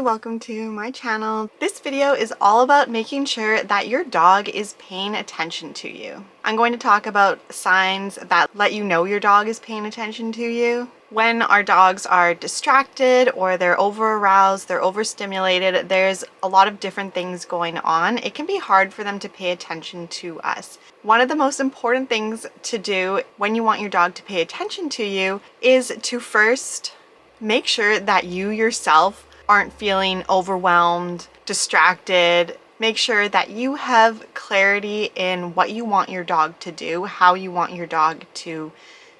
welcome to my channel. This video is all about making sure that your dog is paying attention to you. I'm going to talk about signs that let you know your dog is paying attention to you. When our dogs are distracted or they're over-aroused, they're overstimulated, there's a lot of different things going on. It can be hard for them to pay attention to us. One of the most important things to do when you want your dog to pay attention to you is to first make sure that you yourself aren't feeling overwhelmed, distracted. Make sure that you have clarity in what you want your dog to do, how you want your dog to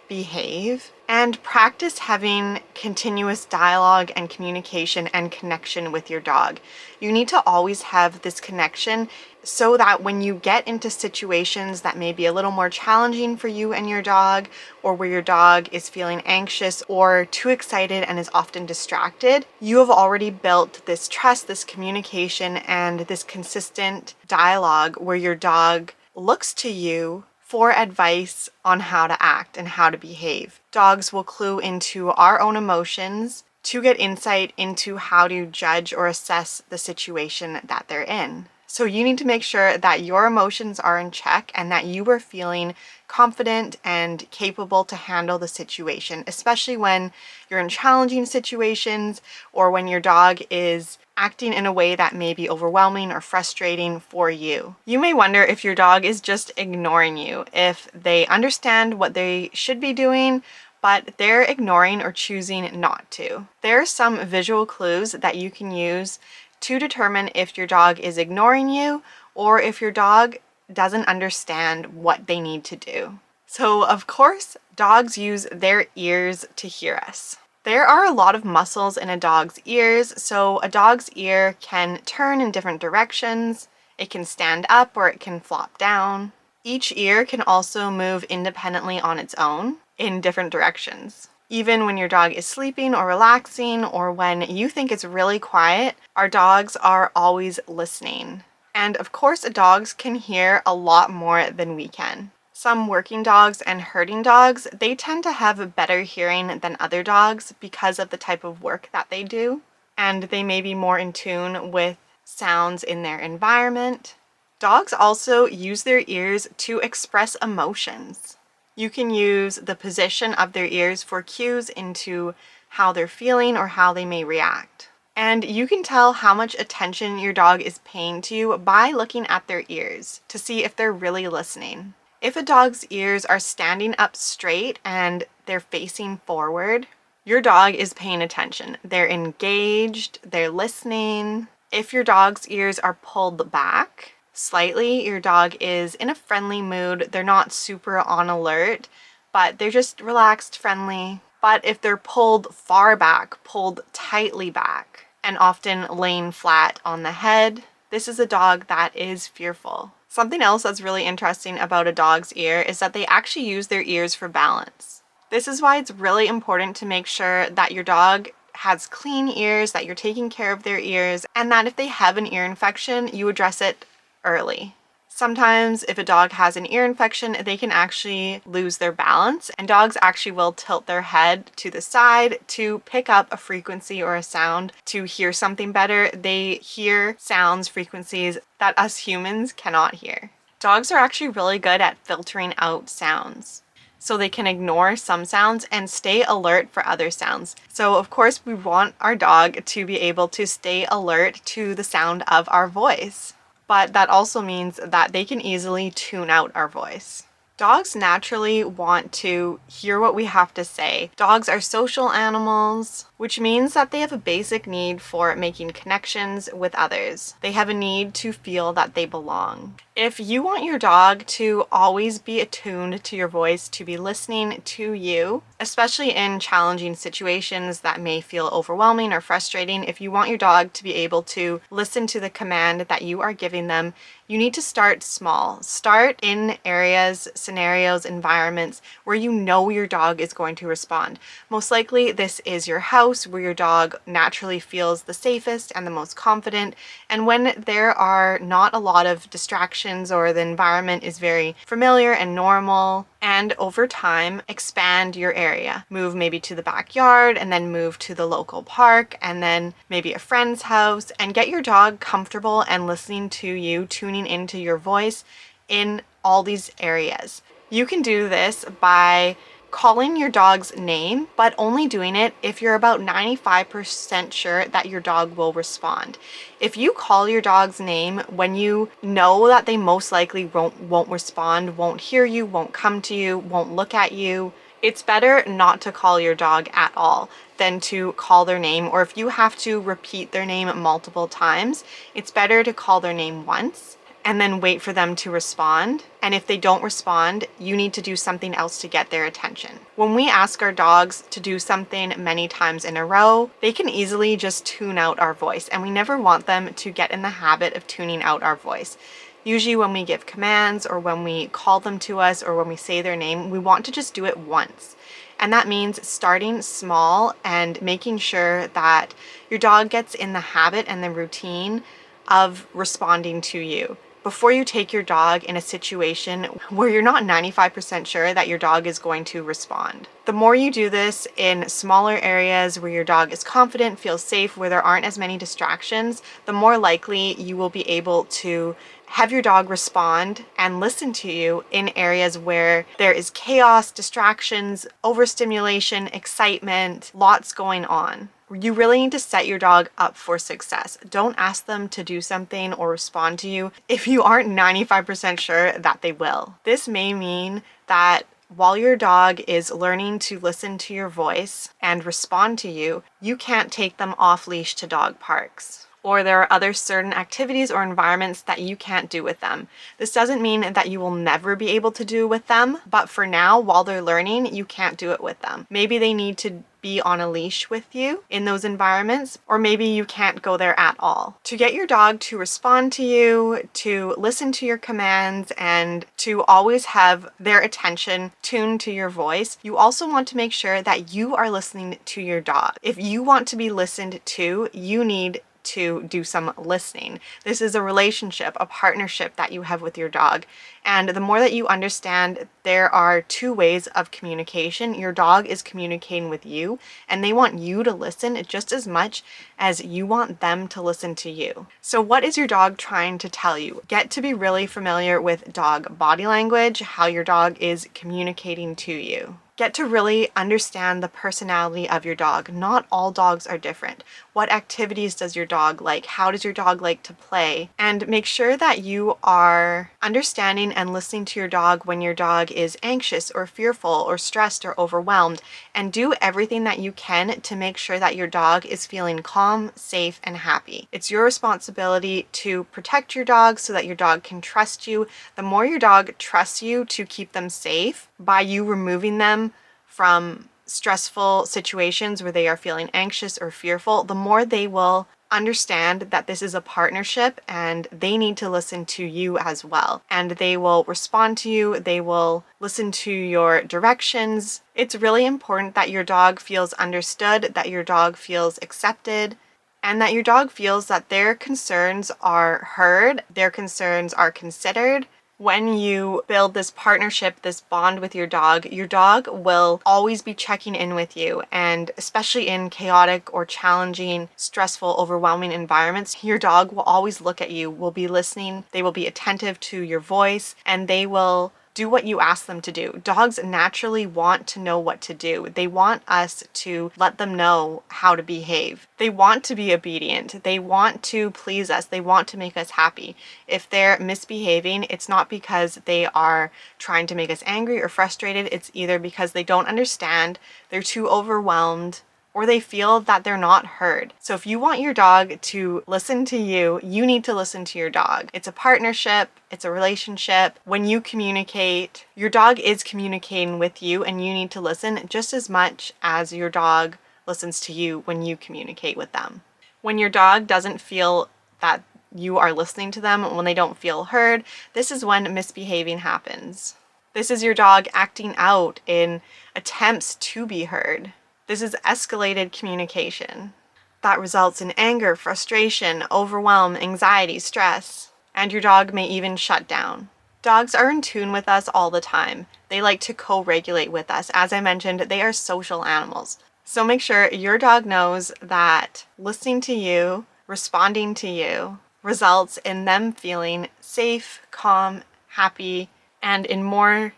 behave, and practice having continuous dialogue and communication and connection with your dog. You need to always have this connection so that when you get into situations that may be a little more challenging for you and your dog, or where your dog is feeling anxious or too excited and is often distracted, you have already built this trust, this communication, and this consistent dialogue where your dog looks to you for advice on how to act and how to behave. Dogs will clue into our own emotions to get insight into how to judge or assess the situation that they're in. So you need to make sure that your emotions are in check and that you are feeling confident and capable to handle the situation, especially when you're in challenging situations or when your dog is acting in a way that may be overwhelming or frustrating for you. You may wonder if your dog is just ignoring you, if they understand what they should be doing, but they're ignoring or choosing not to. There are some visual clues that you can use to determine if your dog is ignoring you or if your dog doesn't understand what they need to do. So, of course, dogs use their ears to hear us. There are a lot of muscles in a dog's ears, so a dog's ear can turn in different directions. It can stand up or it can flop down. Each ear can also move independently on its own in different directions. Even when your dog is sleeping or relaxing, or when you think it's really quiet, our dogs are always listening. And of course, dogs can hear a lot more than we can. Some working dogs and herding dogs, they tend to have better hearing than other dogs because of the type of work that they do, and they may be more in tune with sounds in their environment. Dogs also use their ears to express emotions. You can use the position of their ears for cues into how they're feeling or how they may react. And you can tell how much attention your dog is paying to you by looking at their ears to see if they're really listening. If a dog's ears are standing up straight and they're facing forward, your dog is paying attention. They're engaged, they're listening. If your dog's ears are pulled back slightly, your dog is in a friendly mood. They're not super on alert, but they're just relaxed, friendly. But if they're pulled far back, pulled tightly back, and often laying flat on the head, this is a dog that is fearful. Something else that's really interesting about a dog's ear is that they actually use their ears for balance. This is why it's really important to make sure that your dog has clean ears, that you're taking care of their ears, and that if they have an ear infection, you address it early. Sometimes if a dog has an ear infection, they can actually lose their balance, and dogs actually will tilt their head to the side to pick up a frequency or a sound to hear something better. They hear sounds, frequencies that us humans cannot hear. Dogs are actually really good at filtering out sounds, so they can ignore some sounds and stay alert for other sounds. So of course we want our dog to be able to stay alert to the sound of our voice. But that also means that they can easily tune out our voice. Dogs naturally want to hear what we have to say. Dogs are social animals, which means that they have a basic need for making connections with others. They have a need to feel that they belong. If you want your dog to always be attuned to your voice, to be listening to you, especially in challenging situations that may feel overwhelming or frustrating, if you want your dog to be able to listen to the command that you are giving them, you need to start small. Start in areas, scenarios, environments where you know your dog is going to respond. Most likely this is your house where your dog naturally feels the safest and the most confident. And when there are not a lot of distractions or the environment is very familiar and normal And over time, expand your area. Move maybe to the backyard and then move to the local park and then maybe a friend's house, and get your dog comfortable and listening to you, tuning into your voice in all these areas. You can do this by calling your dog's name, but only doing it if you're about 95% sure that your dog will respond. If you call your dog's name when you know that they most likely won't respond, won't hear you, won't come to you, won't look at you, it's better not to call your dog at all than to call their name. Or if you have to repeat their name multiple times, it's better to call their name once and then wait for them to respond. And if they don't respond, you need to do something else to get their attention. When we ask our dogs to do something many times in a row, they can easily just tune out our voice, and we never want them to get in the habit of tuning out our voice. Usually when we give commands or when we call them to us or when we say their name, we want to just do it once. And that means starting small and making sure that your dog gets in the habit and the routine of responding to you before you take your dog in a situation where you're not 95% sure that your dog is going to respond. The more you do this in smaller areas where your dog is confident, feels safe, where there aren't as many distractions, the more likely you will be able to have your dog respond and listen to you in areas where there is chaos, distractions, overstimulation, excitement, lots going on. You really need to set your dog up for success. Don't ask them to do something or respond to you if you aren't 95% sure that they will. This may mean that while your dog is learning to listen to your voice and respond to you, you can't take them off leash to dog parks, or there are other certain activities or environments that you can't do with them. This doesn't mean that you will never be able to do with them, but for now, while they're learning, you can't do it with them. Maybe they need to be on a leash with you in those environments, or maybe you can't go there at all. To get your dog to respond to you, to listen to your commands, and to always have their attention tuned to your voice, you also want to make sure that you are listening to your dog. If you want to be listened to, you need to do some listening. This is a relationship, a partnership that you have with your dog. And the more that you understand there are two ways of communication, your dog is communicating with you and they want you to listen just as much as you want them to listen to you. So what is your dog trying to tell you? Get to be really familiar with dog body language, how your dog is communicating to you. Get to really understand the personality of your dog. Not all dogs are different. What activities does your dog like? How does your dog like to play? And make sure that you are understanding and listening to your dog when your dog is anxious or fearful or stressed or overwhelmed. And do everything that you can to make sure that your dog is feeling calm, safe, and happy. It's your responsibility to protect your dog so that your dog can trust you. The more your dog trusts you to keep them safe by you removing them from stressful situations where they are feeling anxious or fearful, the more they will understand that this is a partnership and they need to listen to you as well. And they will respond to you, they will listen to your directions. It's really important that your dog feels understood, that your dog feels accepted, and that your dog feels that their concerns are heard, their concerns are considered. When you build this partnership, this bond with your dog will always be checking in with you. And especially in chaotic or challenging, stressful, overwhelming environments, your dog will always look at you, will be listening, they will be attentive to your voice, and they will do what you ask them to do. Dogs naturally want to know what to do. They want us to let them know how to behave. They want to be obedient. They want to please us. They want to make us happy. If they're misbehaving, it's not because they are trying to make us angry or frustrated. It's either because they don't understand, they're too overwhelmed, or they feel that they're not heard. So if you want your dog to listen to you, you need to listen to your dog. It's a partnership, it's a relationship. When you communicate, your dog is communicating with you and you need to listen just as much as your dog listens to you when you communicate with them. When your dog doesn't feel that you are listening to them, when they don't feel heard, this is when misbehaving happens. This is your dog acting out in attempts to be heard. This is escalated communication that results in anger, frustration, overwhelm, anxiety, stress, and your dog may even shut down. Dogs are in tune with us all the time. They like to co-regulate with us. As I mentioned, they are social animals. So make sure your dog knows that listening to you, responding to you, results in them feeling safe, calm, happy, and in more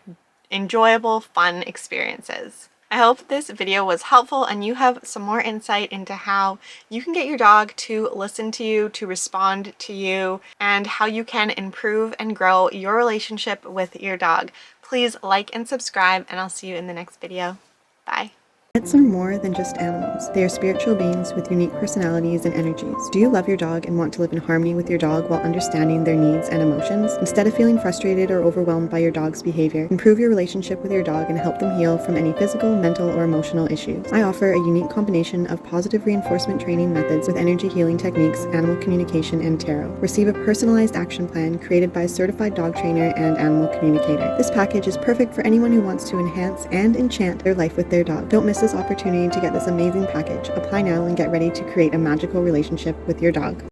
enjoyable, fun experiences. I hope this video was helpful and you have some more insight into how you can get your dog to listen to you, to respond to you, and how you can improve and grow your relationship with your dog. Please like and subscribe, and I'll see you in the next video. Bye. Pets are more than just animals. They are spiritual beings with unique personalities and energies. Do you love your dog and want to live in harmony with your dog while understanding their needs and emotions? Instead of feeling frustrated or overwhelmed by your dog's behavior, improve your relationship with your dog and help them heal from any physical, mental, or emotional issues. I offer a unique combination of positive reinforcement training methods with energy healing techniques, animal communication, and tarot. Receive a personalized action plan created by a certified dog trainer and animal communicator. This package is perfect for anyone who wants to enhance and enchant their life with their dog. Don't miss this opportunity to get this amazing package. Apply now and get ready to create a magical relationship with your dog.